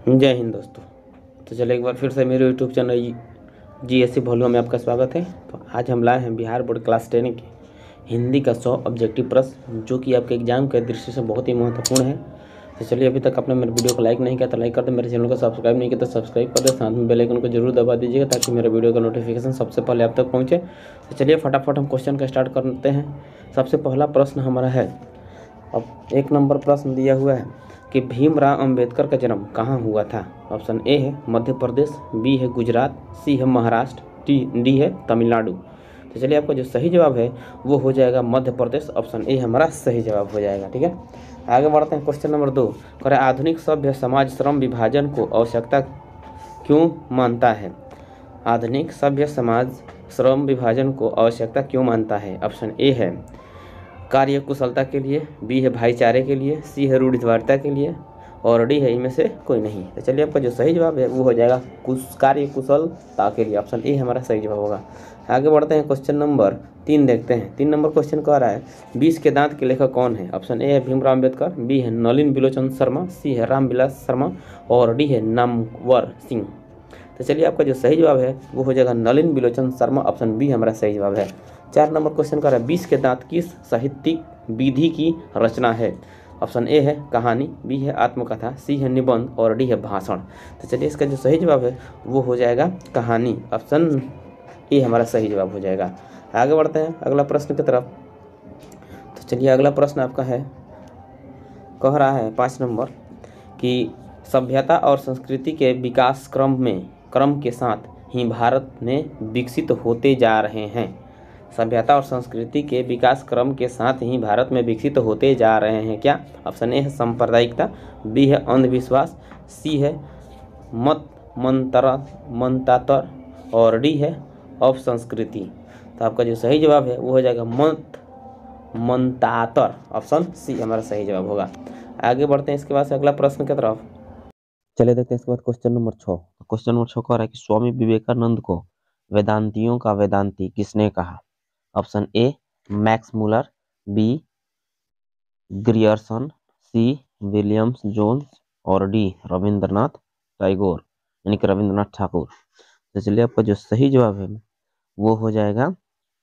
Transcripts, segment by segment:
जय हिंद दोस्तों। तो चलिए एक बार फिर से मेरे यूट्यूब चैनल जीएससी वॉल्यूम में आपका स्वागत है। तो आज हम लाए हैं बिहार बोर्ड क्लास 10 की हिंदी का 100 ऑब्जेक्टिव प्रश्न, जो कि आपके एग्जाम के दृष्टि से बहुत ही महत्वपूर्ण है। तो चलिए, अभी तक आपने मेरे वीडियो को लाइक नहीं किया तो लाइक कर दे, मेरे चैनल को सब्सक्राइब नहीं किया तो सब्सक्राइब कर दे, साथ में बेल आइकन को जरूर दबा दीजिएगा ताकि मेरे वीडियो का नोटिफिकेशन सबसे पहले आप तक पहुँचे। तो चलिए फटाफट हम क्वेश्चन का स्टार्ट करते हैं। सबसे पहला प्रश्न हमारा है, अब 1 नंबर प्रश्न दिया हुआ है कि भीमराव अंबेडकर का जन्म कहाँ हुआ था। ऑप्शन ए है मध्य प्रदेश, बी है गुजरात, सी है महाराष्ट्र, डी है तमिलनाडु। तो चलिए, आपका जो सही जवाब है वो हो जाएगा मध्य प्रदेश। ऑप्शन ए हमारा सही जवाब हो जाएगा। ठीक है, आगे बढ़ते हैं। क्वेश्चन नंबर 2 करें, आधुनिक सभ्य समाज श्रम विभाजन को आवश्यकता क्यों मानता है। आधुनिक सभ्य समाज श्रम विभाजन को आवश्यकता क्यों मानता है। ऑप्शन ए है कार्य कुशलता के लिए, बी है भाईचारे के लिए, सी है रूढ़िवादिता के लिए, और डी है इनमें से कोई नहीं। तो चलिए, आपका जो सही जवाब है वो हो जाएगा कार्य कुशलता के लिए। ऑप्शन ए हमारा सही जवाब होगा। आगे बढ़ते हैं। क्वेश्चन नंबर 3 देखते हैं। 3 नंबर क्वेश्चन कह रहा है 20 के दांत के लेखक कौन है। ऑप्शन ए है भीमराव अम्बेडकर, बी है नलिन बिलोचन शर्मा, सी है रामविलास शर्मा, और डी है नामवर सिंह। तो चलिए, आपका जो सही जवाब है वो हो जाएगा नलिन बिलोचन शर्मा। ऑप्शन बी हमारा सही जवाब है। 4 नंबर क्वेश्चन का है 20 के दांत किस साहित्यिक विधि की रचना है। ऑप्शन ए है कहानी, बी है आत्मकथा, सी है निबंध, और डी है भाषण। तो चलिए, इसका जो सही जवाब है वो हो जाएगा कहानी। ऑप्शन ए हमारा सही जवाब हो जाएगा। आगे बढ़ते हैं अगला प्रश्न की तरफ। तो चलिए, अगला प्रश्न आपका है, कह रहा है 5 नंबर कि सभ्यता और संस्कृति के विकास क्रम के साथ ही भारत में विकसित होते जा रहे हैं। सभ्यता और संस्कृति के विकास क्रम के साथ ही भारत में विकसित होते जा रहे हैं क्या। ऑप्शन ए है सांप्रदायिकता, बी है अंधविश्वास, सी है मंतातर, और डी है अपसंस्कृति। तो आपका जो सही जवाब है वो हो जाएगा मंतातर। ऑप्शन सी हमारा सही जवाब होगा। आगे बढ़ते हैं इसके बाद से अगला प्रश्न की तरफ। चले देखते हैं इसके बाद क्वेश्चन नंबर 6। क्वेश्चन नंबर 6 कह रहा है कि स्वामी विवेकानंद को वेदांतियों का वेदांती किसने कहा। Option A Max Muller, B Grierson, C Williams Jones, और डी रविंद्रनाथ टैगोर यानी कि रविंद्रनाथ ठाकुर। तो चलिए, आपका जो सही जवाब है वो हो जाएगा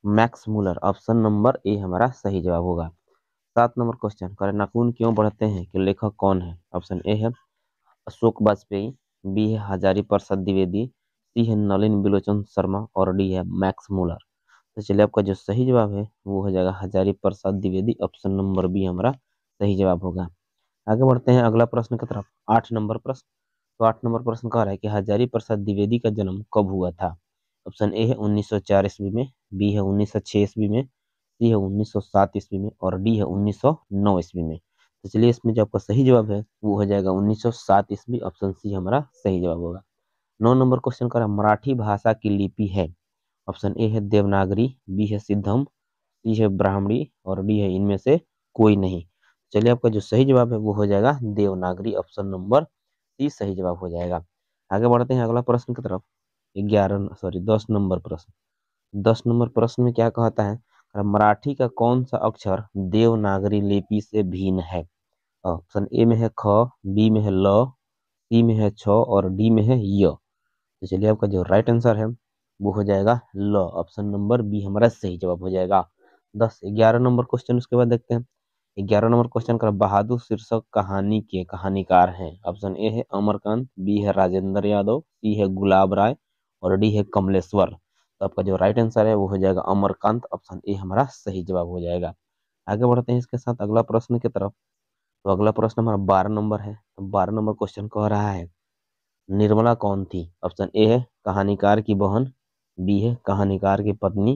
Max Muller. Option number A हमारा सही जवाब होगा। 7 नंबर क्वेश्चन करें, नाखून क्यों बढ़ते हैं कि लेखक कौन है। ऑप्शन ए है अशोक वाजपेयी, बी है हजारी प्रसाद द्विवेदी, सी है नलिन बिलोचन शर्मा, और डी है मैक्स मूलर। तो चलिए, आपका जो सही जवाब है वो हो जाएगा Hazari Prasad Dwivedi. Option number B हमारा सही जवाब होगा। आगे बढ़ते हैं अगला प्रश्न की तरफ। 8 नंबर प्रश्न। तो 8 नंबर प्रश्न कह रहा है कि हजारी प्रसाद द्विवेदी का जन्म कब हुआ था। ऑप्शन ए है 1904 ईस्वी में, बी है 1906 ईस्वी में, सी है 1907 ईस्वी में, और डी है 1909 ईस्वी में। तो चलिए, इसमें जो आपका सही जवाब है वो हो जाएगा 1907 ईस्वी। ऑप्शन सी हमारा सही जवाब होगा। 9 नंबर क्वेश्चन का मराठी भाषा की लिपि है। ऑप्शन ए है देवनागरी, बी है सिद्धम, सी है ब्राह्मणी, और डी है इनमें से कोई नहीं। चलिए, आपका जो सही जवाब है वो हो जाएगा देवनागरी। ऑप्शन नंबर सी सही जवाब हो जाएगा। आगे बढ़ते हैं अगला प्रश्न की तरफ। 10 नंबर प्रश्न। 10 नंबर प्रश्न में क्या कहता है, मराठी का कौन सा अक्षर देवनागरी लिपि से भिन्न है। ऑप्शन ए में है ख, बी में है ल, सी में है छ, और डी में है य। तो चलिए, आपका जो राइट आंसर है वो हो जाएगा ल। ऑप्शन नंबर बी हमारा सही जवाब हो जाएगा। 11 नंबर क्वेश्चन उसके बाद देखते हैं। 11 नंबर क्वेश्चन का बहादुर शीर्षक कहानी के कहानीकार हैं। ऑप्शन ए है अमरकांत, बी है राजेंद्र यादव, सी है गुलाब राय, और डी है कमलेश्वर। तो आपका जो राइट आंसर है वो हो जाएगा अमरकांत। ऑप्शन ए हमारा सही जवाब हो जाएगा। आगे बढ़ते हैं इसके साथ अगला प्रश्न की तरफ। तो अगला प्रश्न हमारा 12 नंबर है। तो 12 नंबर क्वेश्चन कह रहा है निर्मला कौन थी। ऑप्शन ए है कहानीकार की बहन, बी है कहानीकार की पत्नी,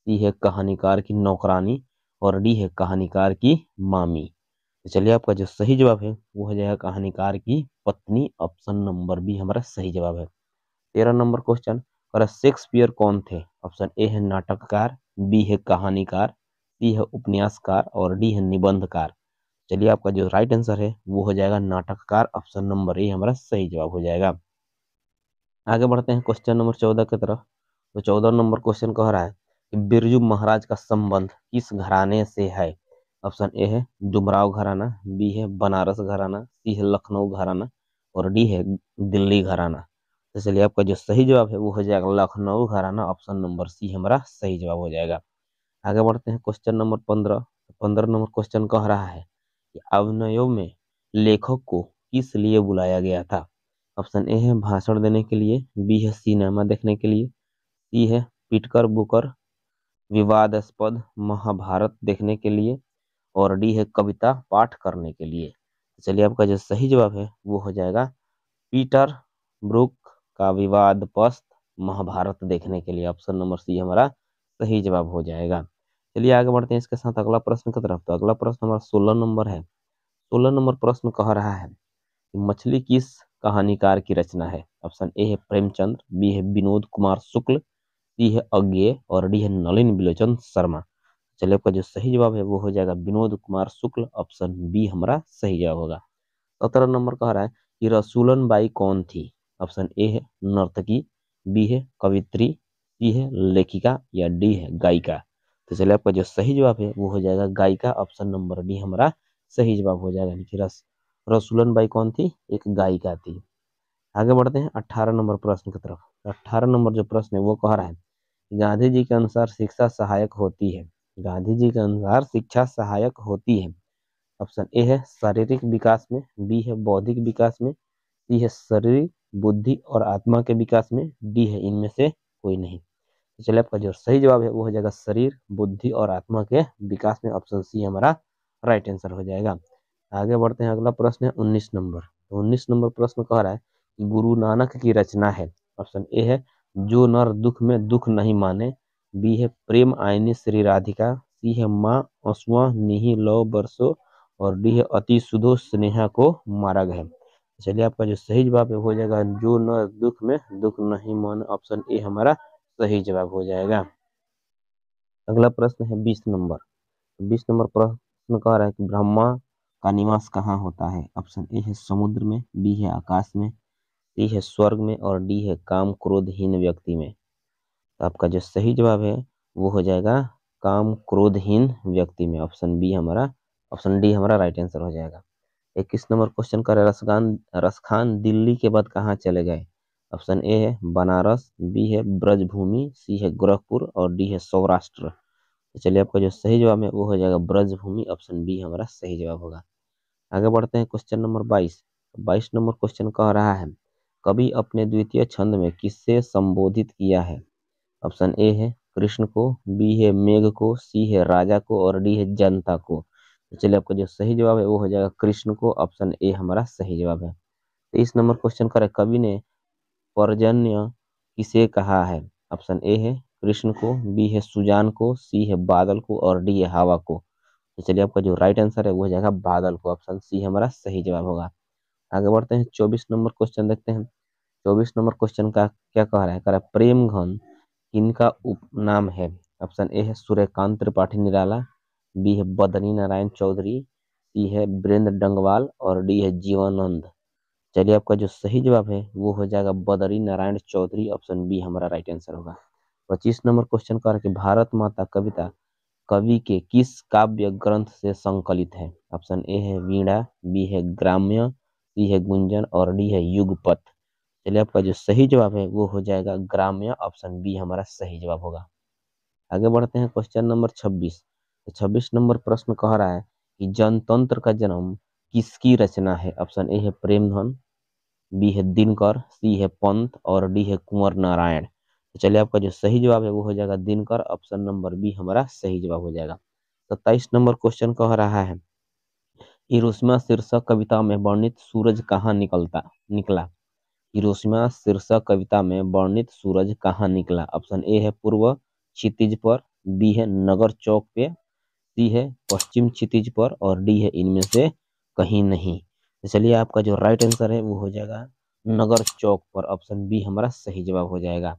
सी है कहानीकार की नौकरानी, और डी है कहानीकार की मामी। तो चलिए, आपका जो सही जवाब है वो हो जाएगा कहानीकार की पत्नी। ऑप्शन नंबर बी हमारा सही जवाब है। 13 नंबर क्वेश्चन और शेक्सपियर कौन थे। ऑप्शन ए है नाटककार, बी है कहानीकार, सी है उपन्यासकार, और डी है निबंधकार। चलिए, आपका जो राइट आंसर है वो हो जाएगा नाटककार। ऑप्शन नंबर ए हमारा सही जवाब हो जाएगा। आगे बढ़ते हैं क्वेश्चन नंबर 14 की तरफ। तो 14 नंबर क्वेश्चन कह रहा है कि बिरजू महाराज का संबंध किस घराने से है। ऑप्शन ए है डुमराव घराना, बी है बनारस घराना, सी है लखनऊ घराना, और डी है दिल्ली घराना। तो चलिए आपका जो सही जवाब है वो हो जाएगा लखनऊ घराना, ऑप्शन नंबर सी हमारा सही जवाब हो जाएगा। आगे बढ़ते हैं क्वेश्चन नंबर 15। 15 नंबर क्वेश्चन कह रहा है कि अभिनयों में लेखक को किस लिए बुलाया गया था। ऑप्शन ए है भाषण देने के लिए, बी है सिनेमा देखने के लिए, सी है पिटकर बुकर विवादास्पद महाभारत देखने के लिए, और डी है कविता पाठ करने के लिए। चलिए आपका जो सही जवाब है वो हो जाएगा पीटर ब्रुक का विवादग्रस्त महाभारत देखने के लिए, ऑप्शन नंबर सी हमारा सही जवाब हो जाएगा। चलिए आगे बढ़ते हैं इसके साथ अगला प्रश्न की तरफ। तो अगला प्रश्न हमारा 16 नंबर है। 16 नंबर प्रश्न कह रहा है कि मछली किस कहानीकार की रचना है। ऑप्शन ए है प्रेमचंद्र, बी है विनोद कुमार शुक्ल, सी है अज्ञेय, और डी है नलिन बिलोचन शर्मा। चलिए आपका जो सही जवाब है वो हो जाएगा विनोद कुमार शुक्ल, ऑप्शन बी हमारा सही जवाब होगा। 17 नंबर कह रहा है कि रसूलन बाई कौन थी। ऑप्शन ए है नर्तकी, बी है कवित्री, सी है लेखिका, या डी है गायिका। तो चलिए आपका जो सही जवाब है वो हो जाएगा गायिका, ऑप्शन नंबर डी हमारा सही जवाब हो जाएगा। कि रसूलन बाई कौन थी, एक गायिका थी। आगे बढ़ते हैं 18 नंबर प्रश्न की तरफ। 18 नंबर जो प्रश्न है वो कह रहा है गांधी जी के अनुसार शिक्षा सहायक होती है। गांधी जी के अनुसार शिक्षा सहायक होती है। ऑप्शन ए है शारीरिक विकास में, बी है बौद्धिक विकास में, सी है शरीर बुद्धि और आत्मा के विकास में, डी है इनमें से कोई नहीं। तो चलिए आपका जो सही जवाब है वो हो जाएगा शरीर बुद्धि और आत्मा के विकास में, ऑप्शन सी हमारा राइट आंसर हो जाएगा। आगे बढ़ते हैं अगला प्रश्न है 19 नंबर। तो 19 नंबर प्रश्न कह रहा है कि गुरु नानक की रचना है। ऑप्शन ए है जो नर दुख में दुख नहीं माने, बी है प्रेम आईनी श्री राधिका, सी है माँ असुआ निहि लो बरसो, और डी है अति सुधो स्नेहा को मारा गया। चलिए आपका जो सही जवाब है हो जाएगा जो न दुख में दुख नहीं माने, ऑप्शन ए हमारा सही जवाब हो जाएगा। अगला प्रश्न है 20 नंबर। 20 नंबर प्रश्न कह रहा है कि ब्रह्मा का निवास कहाँ होता है। ऑप्शन ए है समुद्र में, बी है आकाश में, सी है स्वर्ग में, और डी है काम क्रोधहीन व्यक्ति में। तो आपका जो सही जवाब है वो हो जाएगा काम क्रोधहीन व्यक्ति में, ऑप्शन बी हमारा ऑप्शन डी हमारा राइट आंसर हो जाएगा। 21 नंबर क्वेश्चन कर रसखान दिल्ली के बाद कहाँ चले गए। ऑप्शन ए है बनारस, बी है ब्रजभूमि, सी है गोरखपुर, और डी है सौराष्ट्र। तो चलिए आपका जो सही जवाब है वो हो जाएगा ब्रजभूमि, ऑप्शन बी हमारा सही जवाब होगा। आगे बढ़ते हैं क्वेश्चन नंबर 22। 22 नंबर क्वेश्चन कह रहा है कवि अपने द्वितीय छंद में किससे संबोधित किया है। ऑप्शन ए है कृष्ण को, बी है मेघ को, सी है राजा को, और डी है जनता को। तो चलिए आपका जो सही जवाब है वो हो जाएगा कृष्ण को, ऑप्शन ए हमारा सही जवाब है। 23 नंबर क्वेश्चन करें कवि ने पर्जन्य किसे कहा है। ऑप्शन ए है कृष्ण को, बी है सुजान को, सी है बादल को, और डी है हवा को। तो चलिए आपका जो राइट आंसर है वो हो जाएगा बादल को, ऑप्शन सी हमारा सही जवाब होगा। आगे बढ़ते हैं 24 नंबर क्वेश्चन देखते हैं। 24 नंबर क्वेश्चन का क्या कह रहा है कह रहा है प्रेम घन किनका उपनाम है। ऑप्शन ए है सूर्यकांत त्रिपाठी निराला, बी है बदनी नारायण चौधरी, सी है वीरेंद्र डंगवाल, और डी है जीवानंद। चलिए आपका जो सही जवाब है वो हो जाएगा बदरी नारायण चौधरी, ऑप्शन बी हमारा राइट आंसर होगा। 25 नंबर क्वेश्चन का कि भारत माता कविता कवि के किस काव्य ग्रंथ से संकलित है। ऑप्शन ए है वीणा, बी है ग्राम्य, सी है गुंजन, और डी है युगपथ। चलिए आपका जो सही जवाब है वो हो जाएगा ग्राम्य, ऑप्शन बी हमारा सही जवाब होगा। आगे बढ़ते हैं क्वेश्चन नंबर 26। तो 26 नंबर प्रश्न कह रहा है कि जनतंत्र का जन्म किसकी रचना है। ऑप्शन ए है प्रेमधन, बी है दिनकर, सी है पंत, और डी है कुंवर नारायण। तो चलिए आपका जो सही जवाब है वो हो जाएगा दिनकर, ऑप्शन नंबर बी हमारा सही जवाब हो जाएगा। 27 नंबर क्वेश्चन कह रहा है हिरोशिमा शीर्षक कविता में वर्णित सूरज कहाँ निकला। हिरोशिमा शीर्षक कविता में वर्णित सूरज कहाँ निकला। ऑप्शन ए है पूर्व क्षितिज पर, बी है नगर चौक पे, सी है पश्चिम क्षितिज पर, और डी है इनमें से कहीं नहीं। तो चलिए आपका जो राइट आंसर है वो हो जाएगा नगर चौक पर, ऑप्शन बी हमारा सही जवाब हो जाएगा।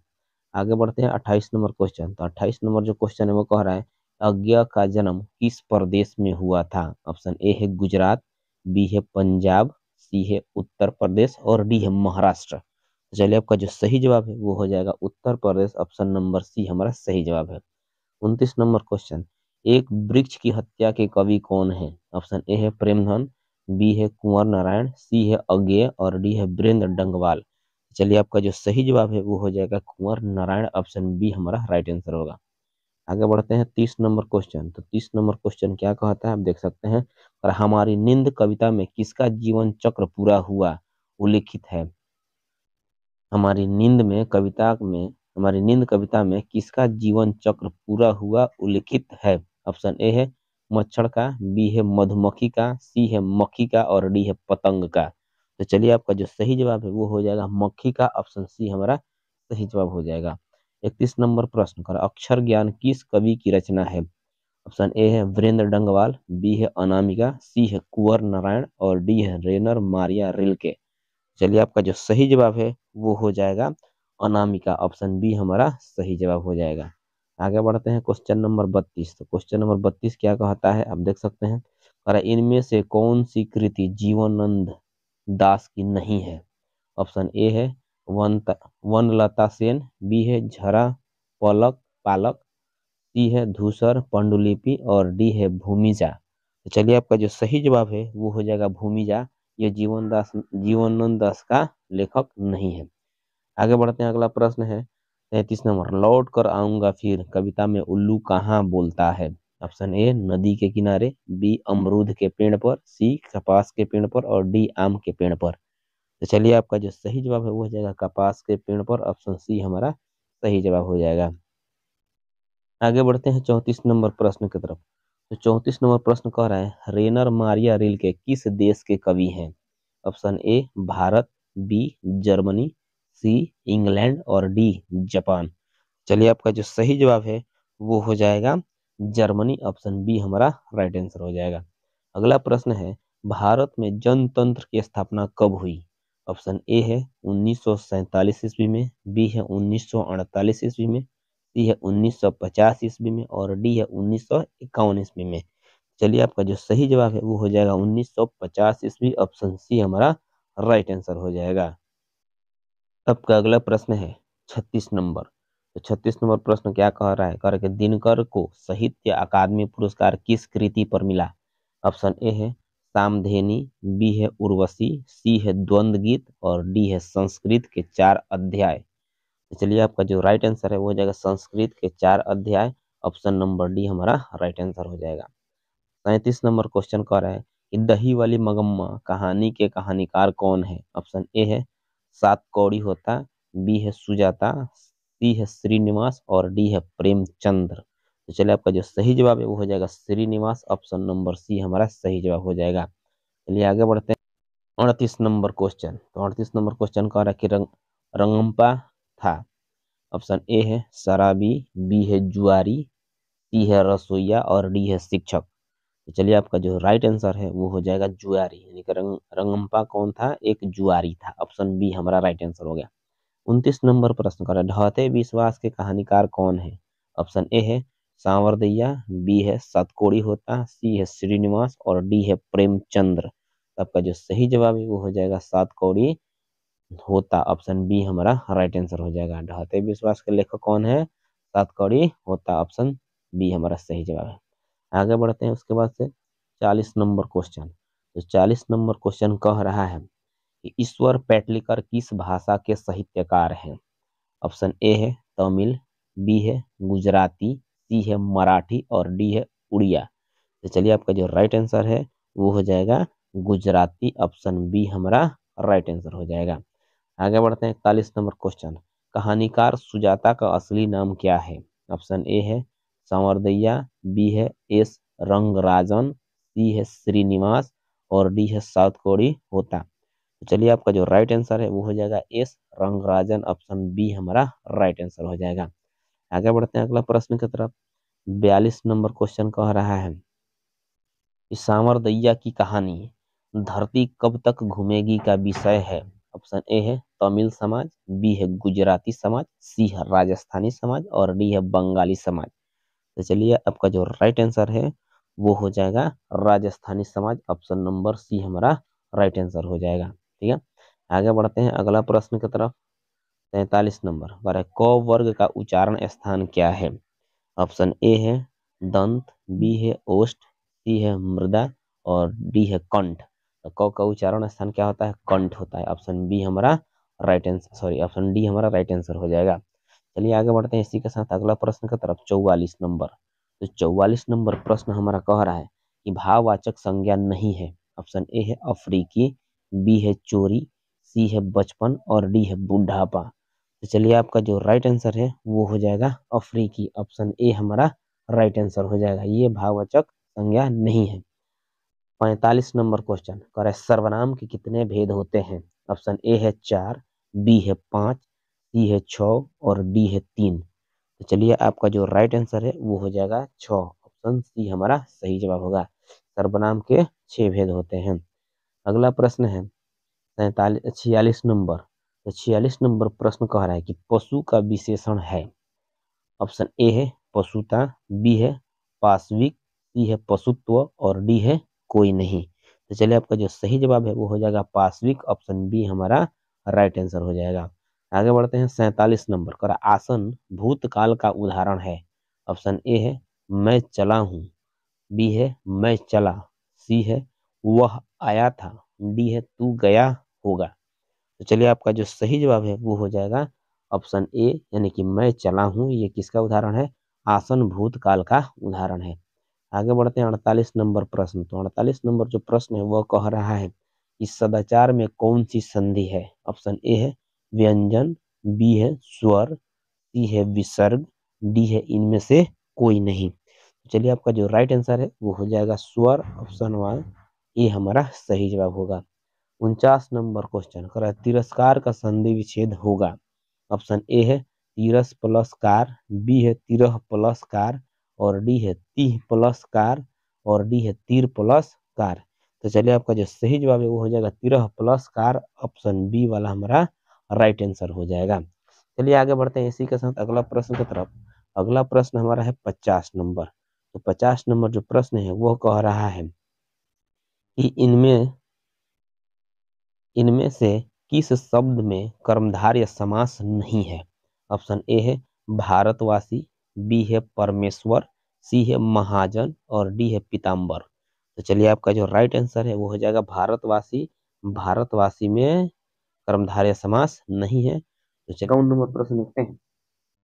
आगे बढ़ते हैं 28 नंबर क्वेश्चन। तो 28 नंबर जो क्वेश्चन है वो कह रहा है अज्ञा का जन्म किस प्रदेश में हुआ था। ऑप्शन ए है गुजरात, बी है पंजाब, सी है उत्तर प्रदेश, और डी है महाराष्ट्र। तो चलिए आपका जो सही जवाब है वो हो जाएगा Uttar Pradesh, option number C हमारा सही जवाब है। 29 नंबर क्वेश्चन एक वृक्ष की हत्या के कवि कौन है। ऑप्शन ए है प्रेमधन, बी है कुंवर नारायण, सी है अज्ञेय और डी है वीरेंद्र डंगवाल। चलिए आपका जो सही जवाब है वो हो जाएगा कुंवर नारायण, ऑप्शन बी हमारा राइट आंसर होगा। आगे बढ़ते हैं 30 नंबर क्वेश्चन। तो 30 नंबर क्वेश्चन क्या कहता है आप देख सकते हैं, और हमारी नींद कविता में किसका जीवन चक्र पूरा हुआ उल्लिखित है। हमारी नींद कविता में किसका जीवन चक्र पूरा हुआ उल्लिखित है। ऑप्शन ए है मच्छर का, बी है मधुमक्खी का, सी है मक्खी का और डी है पतंग का। तो चलिए आपका जो सही जवाब है वो हो जाएगा मक्खी का, ऑप्शन सी हमारा सही जवाब हो जाएगा। 31 नंबर प्रश्न कर अक्षर ज्ञान किस कवि की रचना है। ऑप्शन ए है वीरेंद्र डंगवाल, बी है अनामिका, सी है कुंवर नारायण और डी है रेनर मारिया रिल्के। चलिए आपका जो सही जवाब है वो हो जाएगा अनामिका, ऑप्शन बी हमारा सही जवाब हो जाएगा। आगे बढ़ते हैं क्वेश्चन नंबर 32। तो क्वेश्चन नंबर 32 क्या कहता है आप देख सकते हैं, और इनमें से कौन सी कृति जीवनानंद दास की नहीं है। ऑप्शन ए है वनलता सेन, बी है झरा पलक पालक, सी है धूसर पांडुलिपि और डी है भूमिजा। तो चलिए आपका जो सही जवाब है वो हो जाएगा भूमिजा, ये जीवनानंद दास का लेखक नहीं है। आगे बढ़ते हैं, अगला प्रश्न है 33 नंबर, लौट कर आऊंगा फिर कविता में उल्लू कहाँ बोलता है। ऑप्शन ए नदी के किनारे, बी अमरूद के पेड़ पर, सी कपास के पेड़ पर और डी आम के पेड़ पर। तो चलिए आपका जो सही जवाब है वो हो जाएगा कपास के पेड़ पर, ऑप्शन सी हमारा सही जवाब हो जाएगा। आगे बढ़ते हैं 34 नंबर प्रश्न की तरफ। तो 34 नंबर प्रश्न कह रहा है रेनर मारिया रिल्के किस देश के कवि हैं। Option A Bharat, B Germany, C England और डी जापान। चलिए आपका जो सही जवाब है वो हो जाएगा जर्मनी, ऑप्शन बी हमारा राइट आंसर हो जाएगा। अगला प्रश्न है भारत में जनतंत्र की स्थापना कब हुई। ऑप्शन ए है 1947 ईस्वी में, बी है 1948 ईस्वी में, सी है 1950 ईस्वी में और डी है 1951 ईस्वी में। चलिए आपका जो सही जवाब है वो हो जाएगा 1950 ईस्वी, ऑप्शन सी हमारा राइट आंसर हो जाएगा। अब का अगला प्रश्न है 36 नंबर। तो 36 नंबर प्रश्न क्या कह रहा है, कह रहा है कि दिनकर को साहित्य अकादमी पुरस्कार किस कृति पर मिला। ऑप्शन ए है सामधेनी, बी है उर्वशी, सी है द्वंद्व गीत और डी है संस्कृत के 4 अध्याय। तो चलिए आपका जो राइट आंसर है वो हो जाएगा संस्कृत के 4 अध्याय, ऑप्शन नंबर डी हमारा राइट आंसर हो जाएगा। 37 नंबर क्वेश्चन कह रहा है कि दही वाली मगम्मा कहानी के कहानीकार कौन है। ऑप्शन ए है सात कौड़ी होता, बी है सुजाता, सी है श्रीनिवास और डी है प्रेमचंद्र। तो चलिए आपका जो सही जवाब है वो हो जाएगा श्रीनिवास, ऑप्शन नंबर सी हमारा सही जवाब हो जाएगा। चलिए आगे बढ़ते हैं 38 नंबर क्वेश्चन। तो 38 नंबर क्वेश्चन कह रहा है कि रंगम्पा था। ऑप्शन ए है शराबी, बी है जुआरी, सी है रसोईया और डी है शिक्षक। तो चलिए आपका जो राइट आंसर है वो हो जाएगा जुआरी, यानी कि रंगम्पा कौन था, एक जुआरी था, ऑप्शन बी हमारा राइट आंसर हो गया। 29 नंबर प्रश्न कर ढहते विश्वास के कहानीकार कौन है। ऑप्शन ए है सांवरदैया, बी है सतकोड़ी होता, सी है श्रीनिवास और डी है प्रेमचंद्र। तो आपका जो सही जवाब है वो हो जाएगा सातकौड़ी होता, ऑप्शन बी हमारा राइट आंसर हो जाएगा। ढहते विश्वास के लेखक कौन है, सातकौड़ी होता, ऑप्शन बी हमारा सही जवाब है। आगे बढ़ते हैं उसके बाद से 40 नंबर क्वेश्चन। तो 40 नंबर क्वेश्चन कह रहा है कि ईश्वर पेटलिकर किस भाषा के साहित्यकार हैं। ऑप्शन ए है तमिल, बी है गुजराती, सी है मराठी और डी है उड़िया। तो चलिए आपका जो राइट आंसर है वो हो जाएगा गुजराती, ऑप्शन बी हमारा राइट आंसर हो जाएगा। आगे बढ़ते हैं 41 नंबर क्वेश्चन, कहानीकार सुजाता का असली नाम क्या है। ऑप्शन ए है संवरदैया, बी है एस रंगराजन, सी है श्रीनिवास और डी है सातकोड़ी होता। तो चलिए आपका जो राइट आंसर है वो हो जाएगा एस रंगराजन, ऑप्शन बी हमारा राइट आंसर हो जाएगा। आगे बढ़ते हैं अगला प्रश्न की तरफ। 42 नंबर क्वेश्चन कह रहा है कि सांवरदैया की कहानी धरती कब तक घूमेगी का विषय है। ऑप्शन ए है तमिल समाज, बी है गुजराती समाज, सी है राजस्थानी समाज और डी है बंगाली समाज। तो चलिए आपका जो राइट आंसर है वो हो जाएगा राजस्थानी समाज, ऑप्शन नंबर सी हमारा राइट आंसर हो जाएगा। ठीक है, आगे बढ़ते हैं अगला प्रश्न की तरफ। 43 नंबर पर क वर्ग का उच्चारण स्थान क्या है। ऑप्शन ए है दंत, बी है ओष्ठ, सी है मृदा और डी है कंठ। तो क का उच्चारण स्थान क्या होता है, कंठ होता है। ऑप्शन बी हमारा right answer, sorry option D हमारा राइट आंसर हो जाएगा। चलिए आगे बढ़ते हैं इसी के साथ अगला प्रश्न की तरफ, 44 नंबर। तो 44 नंबर प्रश्न हमारा कह रहा है कि भाववाचक संज्ञा नहीं है। ऑप्शन ए है अफ्रीकी, बी है चोरी, सी है बचपन और डी है बुढ़ापा। तो चलिए आपका जो राइट आंसर है वो हो जाएगा अफ्रीकी। ऑप्शन ए हमारा राइट आंसर हो जाएगा, ये भाववाचक संज्ञा नहीं है। 45 नंबर क्वेश्चन कह रहा है सर्वनाम के कितने भेद होते हैं। ऑप्शन ए है 4, बी है 5, सी है 6 और डी है 3। तो चलिए आपका जो राइट आंसर है वो हो जाएगा 6। ऑप्शन सी हमारा सही जवाब होगा। सर्वनाम के 6 भेद होते हैं। अगला प्रश्न है 46 नंबर। तो 46 नंबर प्रश्न कह रहा है कि पशु का विशेषण है। ऑप्शन ए है पशुता, बी है पाश्विक, सी है पशुत्व और डी है कोई नहीं। तो चलिए आपका जो सही जवाब है वो हो जाएगा पाश्विक। ऑप्शन बी हमारा राइट आंसर हो जाएगा। आगे बढ़ते हैं 47 नंबर का आसन भूतकाल का उदाहरण है। ऑप्शन ए है मैं चला हूँ, बी है मैं चला, सी है वह आया था, डी है तू गया होगा। तो चलिए आपका जो सही जवाब है वो हो जाएगा ऑप्शन ए, यानी कि मैं चला हूँ। ये किसका उदाहरण है, आसन भूतकाल का उदाहरण है। आगे बढ़ते हैं 48 नंबर प्रश्न। तो 48 नंबर जो प्रश्न है वह कह रहा है कि सदाचार में कौन सी संधि है। ऑप्शन ए है व्यंजन, बी है स्वर, सी है विसर्ग, डी है इनमें से कोई नहीं। तो चलिए आपका जो राइट आंसर है वो हो जाएगा स्वर। ऑप्शन वन ए हमारा सही जवाब होगा। 49 नंबर क्वेश्चन कर रहा है तिरस्कार का संधि विच्छेद होगा। ऑप्शन ए है तिरस प्लस कार, बी है तिरह प्लस कार और डी है तीह प्लस कार और डी है तीर प्लस कार। तो चलिए आपका जो सही जवाब है वो हो जाएगा तिरह प्लस कार। ऑप्शन बी वाला हमारा राइट आंसर हो जाएगा। चलिए आगे बढ़ते हैं इसी के साथ अगला प्रश्न की तरफ। अगला प्रश्न हमारा है 50 नंबर। तो 50 नंबर जो प्रश्न है वो कह रहा है कि इनमें से किस शब्द में कर्मधारय समास नहीं है। ऑप्शन ए है भारतवासी, बी है परमेश्वर, सी है महाजन और डी है पीताम्बर। तो चलिए आपका जो राइट आंसर है वो हो जाएगा भारतवासी। भारतवासी में कर्मधारय समास नहीं है। तो चलिए 51 नंबर प्रश्न देखते हैं।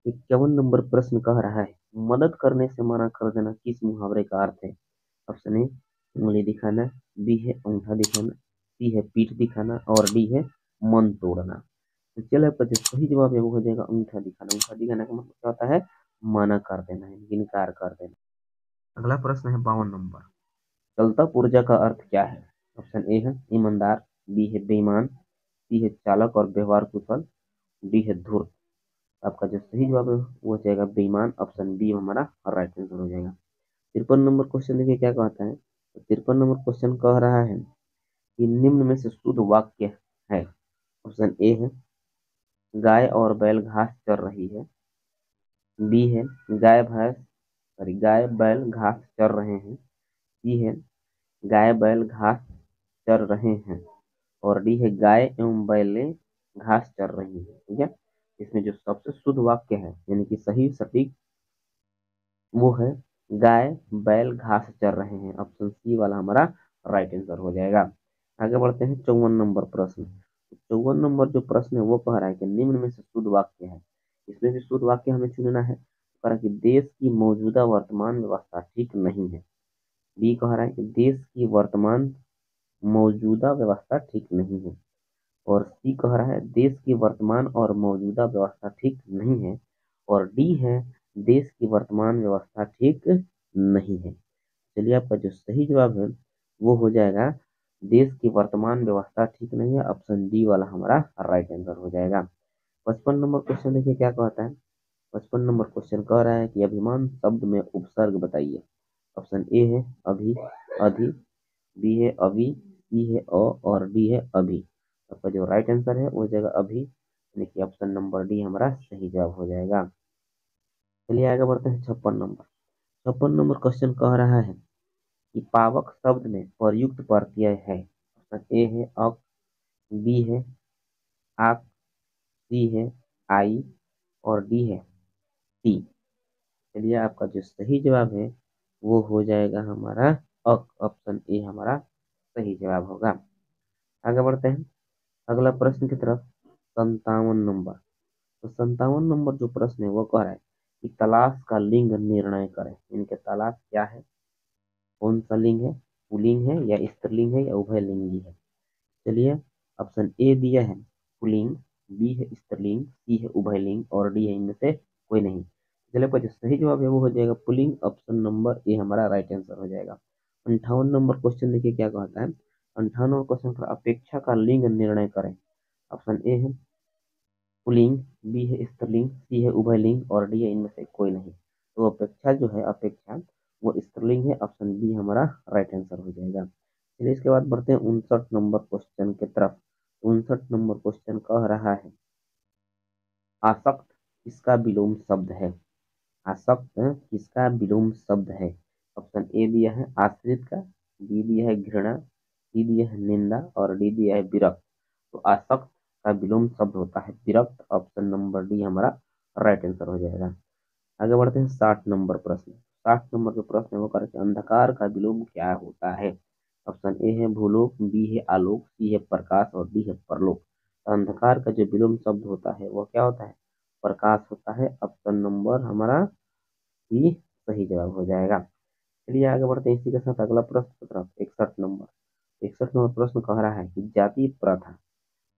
51 नंबर प्रश्न कह रहा है मदद करने से मना कर देना किस मुहावरे का अर्थ है। ऑप्शन ए उंगली दिखाना, बी है अंगूठा दिखाना, सी है पीठ दिखाना और डी है मन तोड़ना। तो चलो आपका जो सही जवाब है वो हो जाएगा अंगूठा दिखाना। अंगूठा दिखाना का मतलब क्या होता है, मना कर देना है, इनकार कर देना। अगला प्रश्न है 52 नंबर। चलता पुर्जा का अर्थ क्या है। ऑप्शन ए है ईमानदार, बी है बेईमान, सी है चालक और व्यवहार कुशल, डी है धूर्त। आपका जो सही जवाब है वो हो जाएगा बेईमान। ऑप्शन बी हमारा राइट आंसर हो जाएगा। 53 नंबर क्वेश्चन देखिए क्या कहता है। तो 53 नंबर क्वेश्चन कह रहा है कि निम्न में से शुद्ध वाक्य है। ऑप्शन ए है गाय और बैल घास चर रही है, बी है गाय बैल घास चर रहे हैं, सी है गाय बैल घास चर रहे हैं और डी है गाय एवं बैलें घास चर रही हैं। ठीक है, इसमें जो सबसे शुद्ध वाक्य है यानी कि सही सटीक वो है गाय बैल घास चर रहे हैं। ऑप्शन सी वाला हमारा राइट आंसर हो जाएगा। आगे बढ़ते हैं 54 नंबर प्रश्न। 54 नंबर जो प्रश्न है वो कह रहा है कि निम्न में से शुद्ध वाक्य है। इसमें भी शुद्ध वाक्य हमें चुनना है। कह रहा है कि देश की मौजूदा वर्तमान व्यवस्था ठीक नहीं है। बी कह रहा है कि देश की वर्तमान मौजूदा व्यवस्था ठीक नहीं है और सी कह रहा है देश की वर्तमान और मौजूदा व्यवस्था ठीक नहीं है और डी है देश की वर्तमान व्यवस्था ठीक नहीं है। चलिए आपका जो सही जवाब है वो हो जाएगा देश की वर्तमान व्यवस्था ठीक नहीं है। ऑप्शन डी वाला हमारा राइट आंसर हो जाएगा। 55 नंबर क्वेश्चन देखिए क्या कहता है। 55 नंबर क्वेश्चन कह रहा है कि अभिमान शब्द में उपसर्ग बताइए। ऑप्शन ए है अभी, अधि, बी है अभी, सी है अ और डी है अभी। आपका जो राइट आंसर है वो हो जाएगा अभी, यानी कि ऑप्शन नंबर डी हमारा सही जवाब हो जाएगा। चलिए आगे बढ़ते हैं 56 नंबर। 56 नंबर क्वेश्चन कह रहा है कि पावक शब्द में प्रयुक्त प्रत्यय है। ऑप्शन ए है अक, बी है आक, सी है आई और डी है टी। चलिए आपका जो सही जवाब है वो हो जाएगा हमारा अक। ऑप्शन ए हमारा सही जवाब होगा। आगे बढ़ते हैं अगला प्रश्न की तरफ। 57 नंबर। तो 57 नंबर जो प्रश्न है वो कह रहा है कि तलाश का लिंग निर्णय करें। इनके तलाश क्या है, कौन सा लिंग है, पुल्लिंग है या स्त्रीलिंग है या उभयलिंगी है। चलिए, ऑप्शन ए दिया है पुल्लिंग, बी है स्त्रीलिंग, सी है उभयलिंग और डी है इनमें से कोई नहीं। चलिए, आपका जो सही जवाब है वो हो जाएगा पुल्लिंग। ऑप्शन नंबर ए हमारा राइट आंसर हो जाएगा। 58 नंबर क्वेश्चन देखिए क्या कहता है। 58 क्वेश्चन पर अपेक्षा का लिंग निर्णय करें। ऑप्शन ए है पुल्लिंग, बी है स्त्रीलिंग, सी है उभयलिंग और डी है इनमें से कोई नहीं। तो अपेक्षा जो है, अपेक्षा वो स्त्रीलिंग है। ऑप्शन बी हमारा राइट आंसर हो जाएगा। चलिए, इसके बाद बढ़ते हैं 59 नंबर क्वेश्चन की तरफ। 59 नंबर क्वेश्चन कह रहा है आसक्त किसका विलोम शब्द है। आसक्त किसका विलोम शब्द है। ऑप्शन ए दिया है आश्रित का, बी दिया है घृणा, सी दिया है निंदा और डी दिया है विरक्त। तो आसक्त का विलोम शब्द होता है विरक्त। ऑप्शन नंबर डी हमारा राइट आंसर हो जाएगा। आगे बढ़ते हैं 60 नंबर प्रश्न। 60 नंबर जो प्रश्न है वो कर अंधकार का विलोम क्या होता है। ऑप्शन ए है भूलोक, बी है आलोक, सी है प्रकाश और डी है परलोक। तो अंधकार का जो विलोम शब्द होता है वो क्या होता है, प्रकाश होता है। ऑप्शन नंबर हमारा सी सही जवाब हो जाएगा। चलिए आगे बढ़ते हैं इसी के साथ अगला प्रश्न की तरफ। 61 नंबर। 61 नंबर प्रश्न कह रहा है कि जाति प्रथा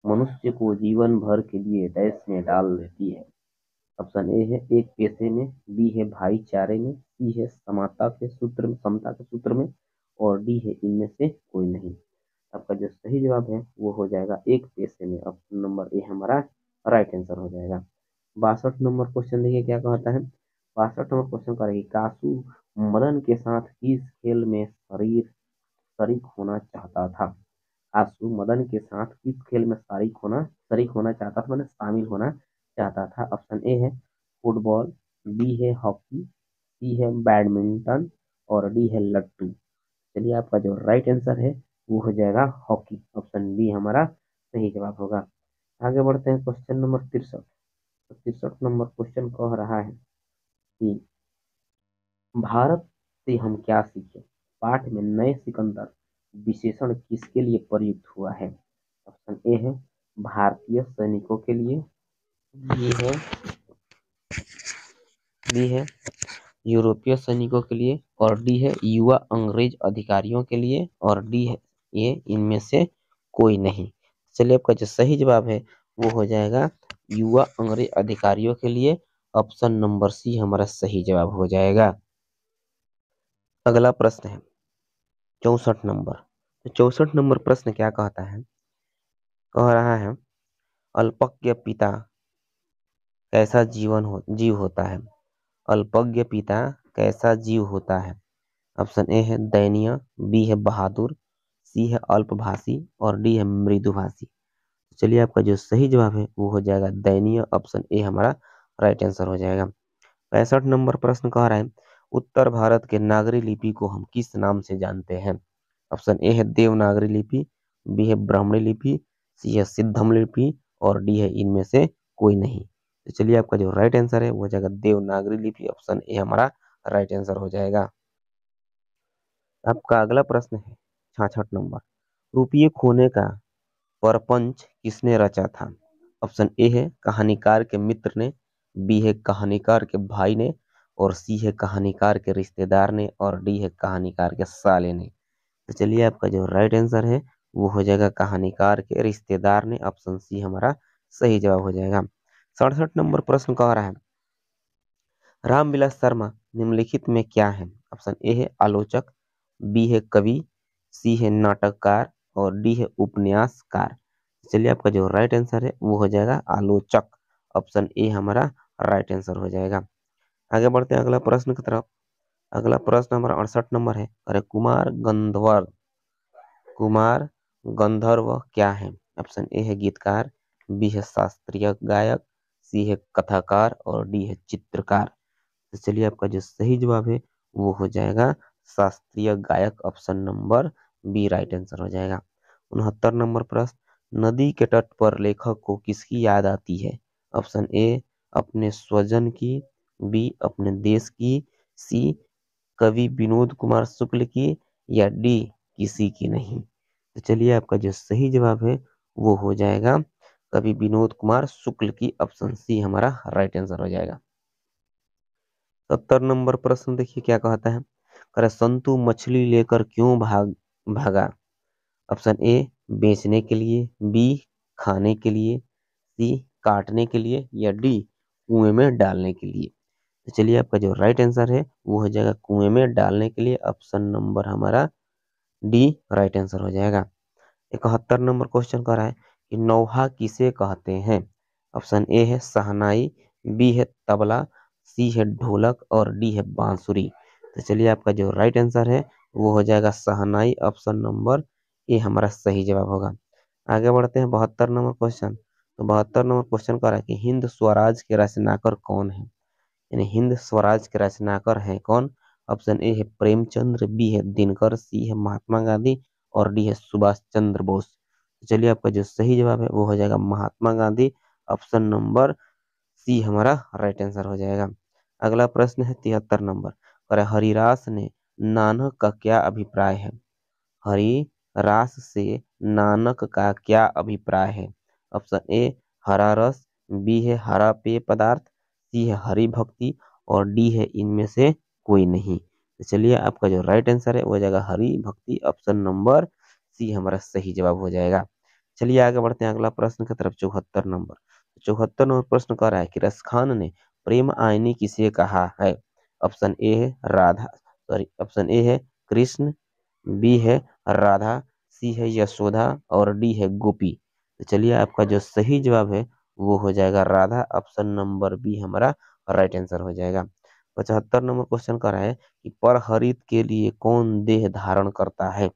मनुष्य को जीवन भर के लिए डैश में डाल देती है। ऑप्शन ए है एक पैसे में, बी है भाईचारे में, सी है समता के सूत्र में, समता के सूत्र में और डी है इनमें से कोई नहीं। आपका जो सही जवाब है वो हो जाएगा एक पैसे में। ऑप्शन नंबर ए हमारा राइट आंसर हो जाएगा। 62 नंबर क्वेश्चन देखिए क्या कहता है। 62 नंबर क्वेश्चन करेगी कासु मदन के साथ किस खेल में शरीक होना चाहता था। आंसू मदन के साथ किस खेल में शरीक होना चाहता था, मैंने शामिल होना चाहता था। ऑप्शन ए है फुटबॉल, बी है हॉकी, सी है बैडमिंटन और डी है लट्टू। चलिए, आपका जो राइट आंसर है वो हो जाएगा हॉकी। ऑप्शन बी हमारा सही जवाब होगा। आगे बढ़ते हैं क्वेश्चन नंबर 63। तो 63 नंबर क्वेश्चन कह रहा है कि भारत से हम क्या सीखे। पाठ में नए सिकंदर विशेषण किसके लिए प्रयुक्त हुआ है। ऑप्शन ए है भारतीय सैनिकों के लिए, बी है बी है यूरोपीय सैनिकों के लिए और डी है युवा अंग्रेज अधिकारियों के लिए और डी है ये इनमें से कोई नहीं। चलिए, आपका जो सही जवाब है वो हो जाएगा युवा अंग्रेज अधिकारियों के लिए। ऑप्शन नंबर सी हमारा सही जवाब हो जाएगा। अगला प्रश्न है 64 नंबर। तो 64 नंबर प्रश्न क्या कहता है, कह रहा है अल्पज्ञ पिता कैसा जीव होता है। अल्पज्ञ पिता कैसा जीव होता है। ऑप्शन ए है दयनीय, बी है बहादुर, सी है अल्पभाषी और डी है मृदुभाषी। चलिए, आपका जो सही जवाब है वो हो जाएगा दयनीय। ऑप्शन ए हमारा राइट आंसर हो जाएगा। 65 नंबर प्रश्न कह रहा है उत्तर भारत के नागरी लिपि को हम किस नाम से जानते हैं। ऑप्शन ए है देवनागरी लिपि, बी है ब्राह्मणी लिपि, सी है सिद्धम लिपि और डी है इनमें से कोई नहीं। तो चलिए, आपका जो राइट आंसर है वो हो जाएगा देवनागरी लिपि। ऑप्शन ए हमारा राइट आंसर हो जाएगा। आपका अगला प्रश्न है 66 नंबर। रुपये खोने का परपंच किसने रचा था। ऑप्शन ए है कहानीकार के मित्र ने, बी है कहानीकार के भाई ने और सी है कहानीकार के रिश्तेदार ने और डी है कहानीकार के साले ने। तो चलिए, आपका जो राइट आंसर है वो हो जाएगा कहानीकार के रिश्तेदार ने। ऑप्शन सी हमारा सही जवाब हो जाएगा। 67 नंबर प्रश्न कह रहा है रामविलास शर्मा निम्नलिखित में क्या है। ऑप्शन ए है आलोचक, बी है कवि, सी है नाटककार और डी है उपन्यासकार। चलिए, आपका जो राइट आंसर है वो हो जाएगा आलोचक। ऑप्शन ए हमारा राइट आंसर हो जाएगा। आगे बढ़ते हैं अगला प्रश्न की तरफ। अगला प्रश्न हमारा 68 नंबर है। अरे कुमार गंधर्व क्या है। ऑप्शन ए है गीतकार, बी है शास्त्रीय गायक, सी है कथाकार और डी है चित्रकार। तो चलिए, आपका जो सही जवाब है वो हो जाएगा शास्त्रीय गायक। Option number B right answer हो जाएगा। 69 नंबर प्रश्न नदी के तट पर लेखक को किसकी याद आती है। ऑप्शन ए अपने स्वजन की, बी अपने देश की, सी कवि विनोद कुमार शुक्ल की या डी किसी की नहीं। तो चलिए आपका जो सही जवाब है वो हो जाएगा कवि विनोद कुमार शुक्ल की, ऑप्शन सी हमारा राइट आंसर हो जाएगा। 70 नंबर प्रश्न देखिए क्या कहता है। कह रहा है, संतु मछली लेकर क्यों भागा। ऑप्शन ए बेचने के लिए, बी खाने के लिए, सी काटने के लिए, या डी कुएं में डालने के लिए। तो चलिए आपका जो राइट आंसर है वो हो जाएगा कुएं में डालने के लिए, ऑप्शन नंबर हमारा डी राइट आंसर हो जाएगा। 71 नंबर क्वेश्चन कर रहा है कि नौहा किसे कहते हैं। ऑप्शन ए है शहनाई, बी है तबला, सी है ढोलक और डी है बांसुरी। तो चलिए आपका जो राइट आंसर है वो हो जाएगा शहनाई, ऑप्शन नंबर ए हमारा सही जवाब होगा। आगे बढ़ते हैं 72 नंबर क्वेश्चन। तो 72 नंबर क्वेश्चन कर रहा है कि हिंद स्वराज के रचनाकार कौन है, यानी हिंद स्वराज के रचनाकार हैं कौन। ऑप्शन ए है प्रेमचंद्र, बी है दिनकर, सी है महात्मा गांधी और डी है सुभाष चंद्र बोस। तो चलिए आपका जो सही जवाब है वो हो जाएगा Mahatma Gandhi, option number C हमारा राइट आंसर हो जाएगा। अगला प्रश्न है 73 नंबर। और हरिदास ने नानक का क्या अभिप्राय है। हरिदास से नानक का क्या अभिप्राय है। ऑप्शन ए हरा रस, बी है हरा पेय पदार्थ, सी है हरि भक्ति और डी है इनमें से कोई नहीं। तो चलिए आपका जो राइट आंसर है वो हो जाएगा हरि भक्ति, ऑप्शन नंबर सी हमारा सही जवाब हो जाएगा। चलिए आगे बढ़ते हैं अगला प्रश्न की तरफ। 74 नंबर। 74 नंबर प्रश्न कह रहा है कि रसखान ने प्रेम आईनी किसे कहा है। ऑप्शन ए है राधा, सॉरी ऑप्शन ए है कृष्ण, बी है राधा, सी है यशोदा और डी है गोपी। तो चलिए आपका जो सही जवाब है वो हो जाएगा राधा, ऑप्शन नंबर बी हमारा राइट आंसर हो जाएगा। 75 नंबर क्वेश्चन कर रहा है कि परहरित के लिए कौन देह धारण करता है।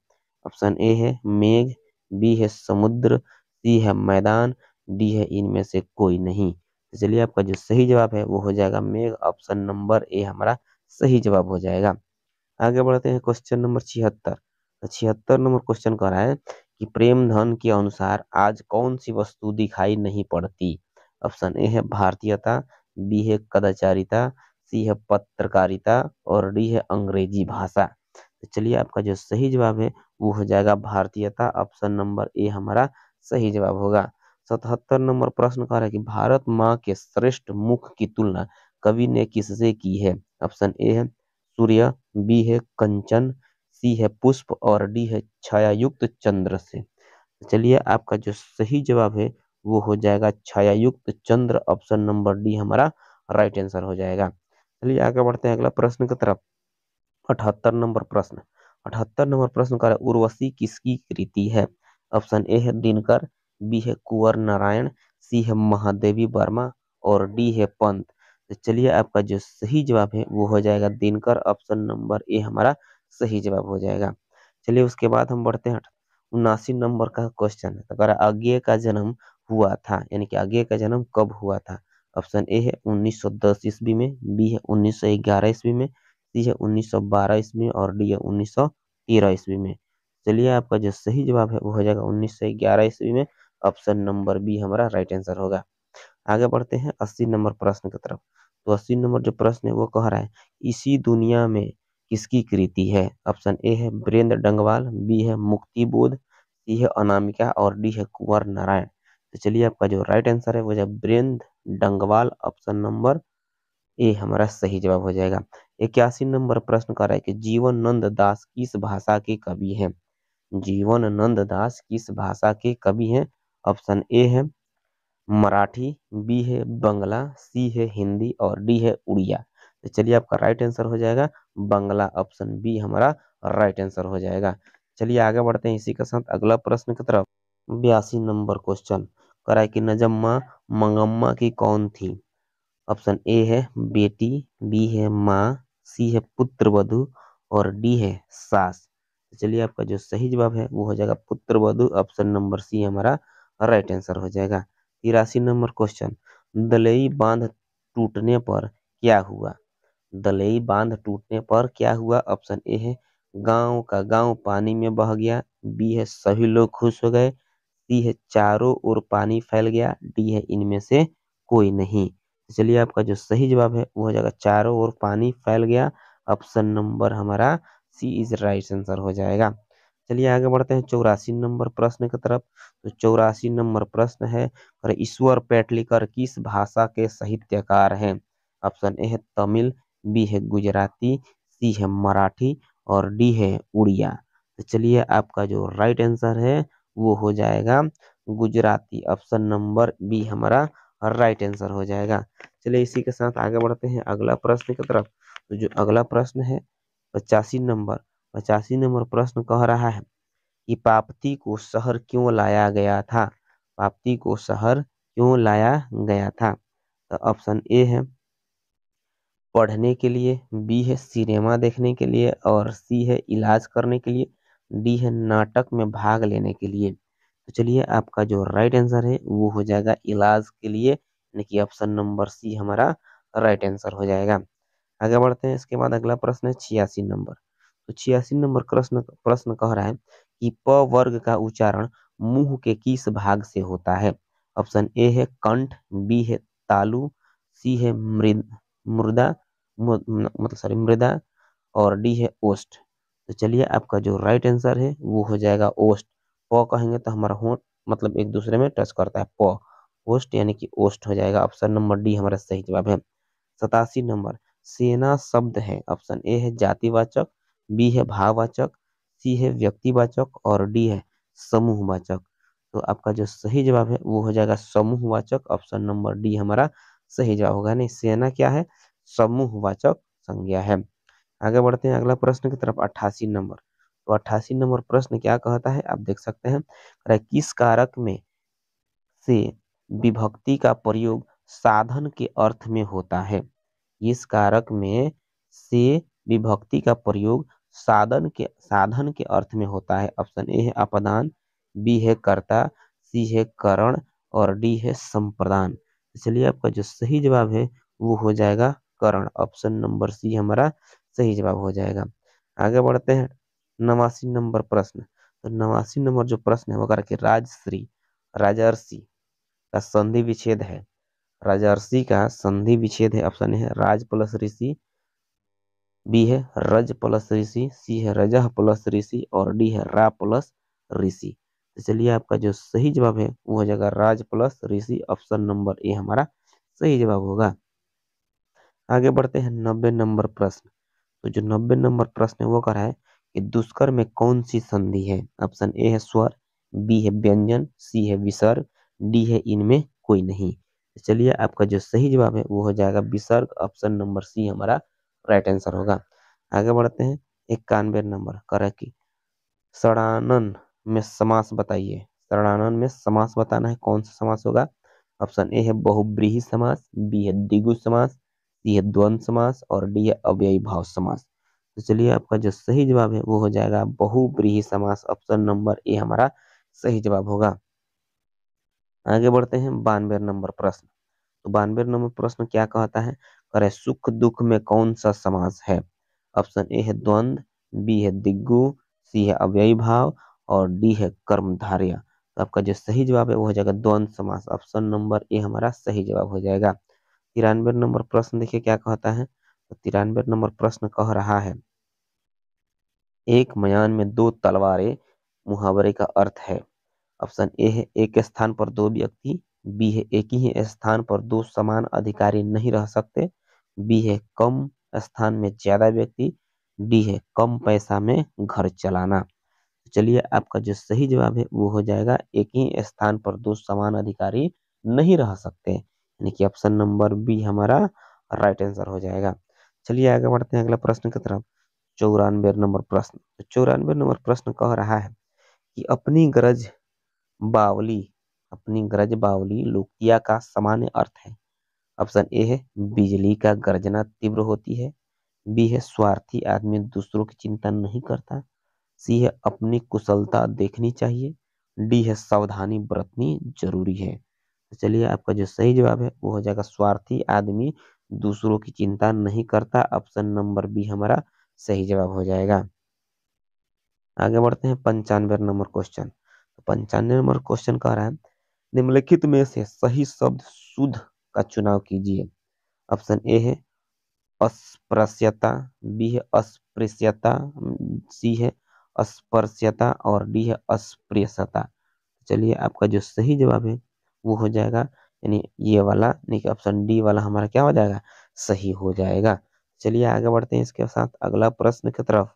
ऑप्शन ए है मेघ, बी है समुद्र, सी है मैदान, डी है इनमें से कोई नहीं। तो चलिए आपका जो सही जवाब है वो हो जाएगा मेघ, ऑप्शन नंबर ए हमारा सही जवाब हो जाएगा। आगे बढ़ते हैं क्वेश्चन नंबर 76। तो 76 नंबर क्वेश्चन कह रहा है कि प्रेम धन के अनुसार आज कौन सी वस्तु दिखाई नहीं पड़ती। ऑप्शन ए है भारतीयता, बी है कदाचारिता, सी है पत्रकारिता और डी है अंग्रेजी भाषा। तो चलिए आपका जो सही जवाब है वो हो जाएगा भारतीयता, ऑप्शन नंबर ए हमारा सही जवाब होगा। 77 नंबर प्रश्न कह रहा है कि भारत माँ के श्रेष्ठ मुख की तुलना कवि ने किससे की है। ऑप्शन ए है सूर्य, बी है कंचन, सी है पुष्प और डी है छायायुक्त चंद्र से। तो चलिए आपका जो सही जवाब है वो हो जाएगा छायायुक्त चंद्र, ऑप्शन नंबर डी हमारा राइट आंसर हो जाएगा। चलिए आगे बढ़ते हैं अगला प्रश्न की तरफ। 78 नंबर प्रश्न। 78 नंबर प्रश्न का है उर्वशी किसकी कृति है। ऑप्शन ए है दिनकर, बी है कुंवर नारायण, सी है महादेवी वर्मा और डी है पंत। तो चलिए आपका जो सही जवाब है वो हो जाएगा दिनकर, ऑप्शन नंबर ए हमारा सही जवाब हो जाएगा। चलिए उसके बाद हम बढ़ते हैं 79 नंबर का क्वेश्चन है। तो कह रहा है, अज्ञेय का जन्म हुआ था, यानी कि अज्ञेय का जन्म कब हुआ था। ऑप्शन ए है 1910 ईस्वी में, बी है 1911 ईस्वी में, सी है 1912 ईस्वी में और डी है 1913 ईस्वी में। चलिए आपका जो सही जवाब है वो हो जाएगा 1911 ईस्वी में, ऑप्शन नंबर बी हमारा राइट आंसर होगा। आगे बढ़ते हैं 80 नंबर प्रश्न की तरफ। तो 80 नंबर जो प्रश्न है वो कह रहा है इसी दुनिया में किसकी कृति है। ऑप्शन ए है वीरेंद्र डंगवाल, बी है मुक्ति बोध, सी है अनामिका और डी है कुंवर नारायण। तो चलिए आपका जो राइट आंसर है वो है Virendra Dangwal, option number A हमारा सही जवाब हो जाएगा। 81 नंबर प्रश्न कर रहा है कि जीवन नंद दास किस भाषा के कवि हैं। जीवन नंद दास किस भाषा के कवि हैं। ऑप्शन ए है मराठी, बी है बंगला, सी है हिंदी और डी है उड़िया। तो चलिए आपका राइट आंसर हो जाएगा बंगला, ऑप्शन बी हमारा राइट आंसर हो जाएगा। चलिए आगे बढ़ते हैं इसी के साथ अगला प्रश्न की तरफ। 82 नंबर क्वेश्चन करा है कि नजम्मा मंगम्मा की कौन थी। ऑप्शन ए है बेटी, बी है माँ, सी है पुत्र वधु और डी है सास। तो चलिए आपका जो सही जवाब है वो हो जाएगा पुत्र वधु, ऑप्शन नंबर सी हमारा राइट आंसर हो जाएगा। 83 नंबर क्वेश्चन। दलई बांध टूटने पर क्या हुआ। दलई बांध टूटने पर क्या हुआ। ऑप्शन ए है गांव का गांव पानी में बह गया, बी है सभी लोग खुश हो गए, सी है चारों ओर पानी फैल गया, डी है इनमें से कोई नहीं। तो चलिए आपका जो सही जवाब है वो हो जाएगा चारों ओर पानी फैल गया, ऑप्शन नंबर हमारा सी इज राइट आंसर हो जाएगा। चलिए आगे बढ़ते हैं 84 नंबर प्रश्न की तरफ। तो 84 नंबर प्रश्न है, और ईश्वर पेटलिकर किस भाषा के साहित्यकार हैं? ऑप्शन ए है तमिल, बी है गुजराती, सी है मराठी और डी है उड़िया। तो चलिए आपका जो राइट आंसर है वो हो जाएगा गुजराती। ऑप्शन नंबर बी हमारा राइट आंसर हो जाएगा। चलिए इसी के साथ आगे बढ़ते हैं अगला प्रश्न की तरफ। तो जो अगला प्रश्न है 85 नंबर प्रश्न कह रहा है कि पाप्ती को शहर क्यों लाया गया था? पाप्ती को शहर क्यों लाया गया था? तो ऑप्शन ए है पढ़ने के लिए, बी है सिनेमा देखने के लिए और सी है इलाज करने के लिए, डी है नाटक में भाग लेने के लिए। तो चलिए आपका जो राइट आंसर है वो हो जाएगा इलाज के लिए, यानी कि ऑप्शन नंबर सी हमारा राइट आंसर हो जाएगा। आगे बढ़ते हैं। इसके बाद अगला प्रश्न है 86 नंबर। तो 86 नंबर प्रश्न प्रश्न कह रहा है कि प वर्ग का उच्चारण मुंह के किस भाग से होता है? ऑप्शन ए है कंठ, बी है तालु, सी है मृदा मतलब सॉरी मृदा और डी है ओष्ठ। तो चलिए आपका जो राइट आंसर है वो हो जाएगा ओष्ठ। प कहेंगे तो हमारा होंठ मतलब एक दूसरे में टच करता है, प ओष्ठ यानी कि ओष्ठ हो जाएगा। ऑप्शन नंबर डी हमारा सही जवाब है। 87 नंबर, सेना शब्द है, ऑप्शन ए है जातिवाचक, बी है भाववाचक, सी है व्यक्तिवाचक और डी है समूहवाचक। तो आपका जो सही जवाब है वो हो जाएगा समूहवाचक। ऑप्शन नंबर डी हमारा सही जवाब होगा। नहीं, सेना क्या है? समूहवाचक संज्ञा है। आगे बढ़ते हैं अगला प्रश्न की तरफ 88 नंबर। तो 88 नंबर प्रश्न क्या कहता है आप देख सकते हैं, किस कारक में से विभक्ति का प्रयोग साधन के अर्थ में होता है? इस कारक में से विभक्ति का प्रयोग साधन के अर्थ में होता है। ऑप्शन ए है अपदान, बी है कर्ता, सी है करण और डी है संप्रदान। चलिए आपका जो सही जवाब है वो हो जाएगा करण। ऑप्शन नंबर सी हमारा सही जवाब हो जाएगा। आगे बढ़ते हैं 89 नंबर प्रश्न। तो 89 नंबर जो प्रश्न है वो करके राजश्री राजर्षि का संधि विच्छेद है। राजर्षि का संधि विच्छेद है। ऑप्शन है राज प्लस ऋषि, बी है रज प्लस ऋषि, सी है रजह प्लस ऋषि और डी है रा प्लस ऋषि। तो चलिए आपका जो सही जवाब है वो हो जाएगा Raj plus Rishi. Option number A हमारा सही जवाब होगा। आगे बढ़ते हैं 90 नंबर प्रश्न। तो जो 90 नंबर प्रश्न है वो कह रहा है कि दुष्कर में कौन सी संधि है? ऑप्शन ए है स्वर, बी है व्यंजन, सी है विसर्ग, डी है इनमें कोई नहीं। तो चलिए आपका जो सही जवाब है वो हो जाएगा विसर्ग। ऑप्शन नंबर सी हमारा राइट आंसर होगा। आगे बढ़ते हैं 91 नंबर कर कि षडानन में समास बताइए। षडानन में समास बताना है, कौन सा समास होगा? ऑप्शन ए है बहुब्रीहि समास, बी है द्विगु समास, सी है द्वंद्व समास और डी है अव्ययी भाव समास। तो चलिए आपका जो सही जवाब है वो हो जाएगा बहुब्रीहि समास। ऑप्शन नंबर ए हमारा सही जवाब होगा। आगे बढ़ते हैं 92 नंबर प्रश्न। तो 92 नंबर प्रश्न क्या कहता है, करे सुख दुख में कौन सा समास है? ऑप्शन ए है द्वंद्व, बी है दिग्गु, सी है अव्ययी भाव और डी है कर्मधारय। तो आपका जो सही जवाब है वो हो जाएगा द्वंद्व समास। ऑप्शन नंबर ए हमारा सही जवाब हो जाएगा। 93 नंबर प्रश्न देखिए क्या कहता है। तो 93 नंबर प्रश्न कह रहा है एक मयान में दो तलवारें मुहावरे का अर्थ है। ऑप्शन ए है एक स्थान पर दो व्यक्ति, बी है एक ही स्थान पर दो समान अधिकारी नहीं रह सकते, बी है कम स्थान में ज्यादा व्यक्ति, डी है कम पैसा में घर चलाना। तो चलिए आपका जो सही जवाब है वो हो जाएगा एक ही स्थान पर दो समान अधिकारी नहीं रह सकते, यानी कि ऑप्शन नंबर बी हमारा राइट आंसर हो जाएगा। चलिए आगे बढ़ते हैं अगला प्रश्न की तरफ। 94 नंबर प्रश्न। तो 94 नंबर प्रश्न कह रहा है कि बावली अपनी गरज बावली लोकिया का सामान्य अर्थ है। ऑप्शन ए है बिजली का गर्जना तीव्र होती है, बी है स्वार्थी आदमी दूसरों की चिंता नहीं करता, सी है अपनी कुशलता देखनी चाहिए, डी है सावधानी बरतनी जरूरी है। तो चलिए आपका जो सही जवाब है वो हो जाएगा स्वार्थी आदमी दूसरों की चिंता नहीं करता। ऑप्शन नंबर बी हमारा सही जवाब हो जाएगा। आगे बढ़ते हैं 95 नंबर क्वेश्चन। तो 95 नंबर क्वेश्चन कह रहा है निम्नलिखित में से सही शब्द शुद्ध का चुनाव कीजिए। ऑप्शन ए है अस्पृश्यता, बी है अस्पृश्यता, सी है अस्पृश्यता और डी है अस्पृश्यता। चलिए आपका जो सही जवाब है वो हो जाएगा यानी ये वाला, यानी कि ऑप्शन डी वाला हमारा क्या हो जाएगा, सही हो जाएगा। चलिए आगे बढ़ते हैं इसके साथ अगला प्रश्न की तरफ।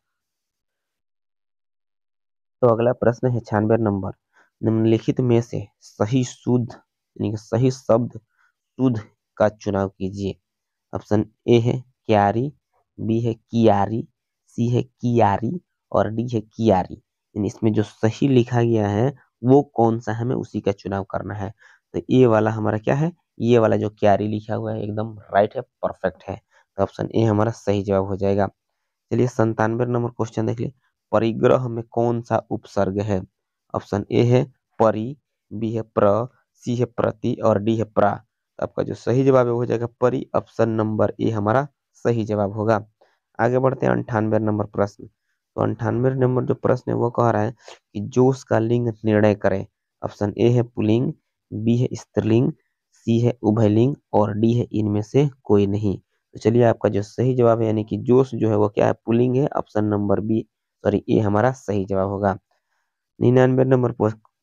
तो अगला प्रश्न है 96 नंबर। निम्नलिखित में से सही शुद्ध यानी कि सही शब्द शुद्ध का चुनाव कीजिए। ऑप्शन ए है क्यारी, बी है कियारी, सी है कियारी और डी है कियारी। यानी इसमें जो सही लिखा गया है वो कौन सा है, हमें उसी का चुनाव करना है। तो ये वाला हमारा क्या है, ये वाला जो क्यारी लिखा हुआ है एकदम राइट है, परफेक्ट है। तो ऑप्शन ए हमारा सही जवाब हो जाएगा। चलिए 97 नंबर क्वेश्चन देख लिए। परिग्रह में कौन सा उपसर्ग है। ऑप्शन ए है परि, बी है प्र, सी है प्रति और डी है प्रा। तो आपका जो सही जवाब है वो हो जाएगा परि। ऑप्शन नंबर ए हमारा सही जवाब होगा। आगे बढ़ते हैं 98 नंबर प्रश्न। तो 98 नंबर जो प्रश्न है वो कह रहा है कि जोश का लिंग निर्णय करें। ऑप्शन ए है पुल्लिंग, बी है स्त्रीलिंग, सी है उभयलिंग और डी है इनमें से कोई नहीं। तो चलिए आपका जो सही जवाब है यानी कि जोश जो है वो क्या है, पुल्लिंग है। ऑप्शन नंबर बी सॉरी ए हमारा सही जवाब होगा। 99 नंबर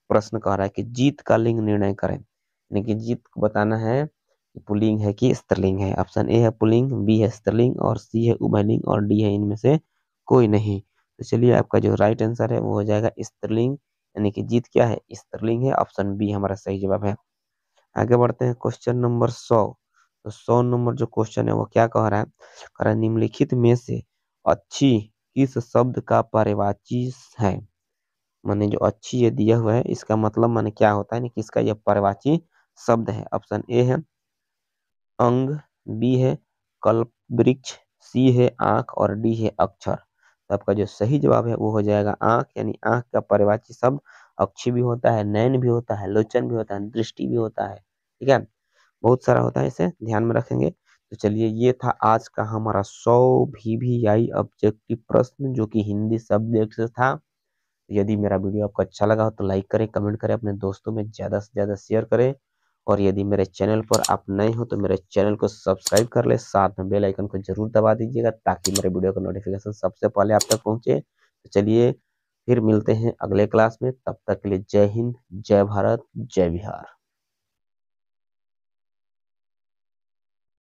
प्रश्न कह रहा है कि जीत का लिंग निर्णय करें, यानी कि जीत को बताना है कि पुल्लिंग है कि स्त्रीलिंग है। ऑप्शन ए है पुल्लिंग, बी है स्त्रीलिंग और सी है उभयलिंग और डी है इनमें से कोई नहीं। तो चलिए आपका जो राइट आंसर है वो हो जाएगा स्त्रीलिंग, यानी कि जीत क्या है, स्त्रीलिंग है। ऑप्शन बी हमारा सही जवाब है। आगे बढ़ते हैं क्वेश्चन नंबर 100। तो 100 नंबर जो क्वेश्चन है वो क्या कह रहा है, कह रहा है निम्नलिखित में से अच्छी किस शब्द का पर्यायवाची है। माने जो अच्छी ये दिया हुआ है इसका मतलब माने क्या होता है, किसका यह पर्यायवाची शब्द है। ऑप्शन ए है अंग, बी है कल्प वृक्ष, सी है आंख और डी है अक्षर। तो आपका जो सही जवाब है वो हो जाएगा आंख, यानी आंख का पर्यायवाची शब्द अक्षी भी होता है, नयन भी होता है, लोचन भी होता है, दृष्टि भी होता है। ठीक है, बहुत सारा होता है, इसे ध्यान में रखेंगे। तो चलिए ये था आज का हमारा 100 VVI ऑब्जेक्टिव प्रश्न जो कि हिंदी सब्जेक्ट से था। यदि मेरा वीडियो आपको अच्छा लगा हो तो लाइक करें, कमेंट करें, अपने दोस्तों में ज़्यादा से ज़्यादा शेयर करें। और यदि मेरे चैनल पर आप नए हो तो मेरे चैनल को सब्सक्राइब कर ले, साथ में बेल आइकन को जरूर दबा दीजिएगा ताकि मेरे वीडियो का नोटिफिकेशन सबसे पहले आप तक पहुंचे। तो चलिए फिर मिलते हैं अगले क्लास में, तब तक के लिए जय हिंद, जय भारत, जय बिहार।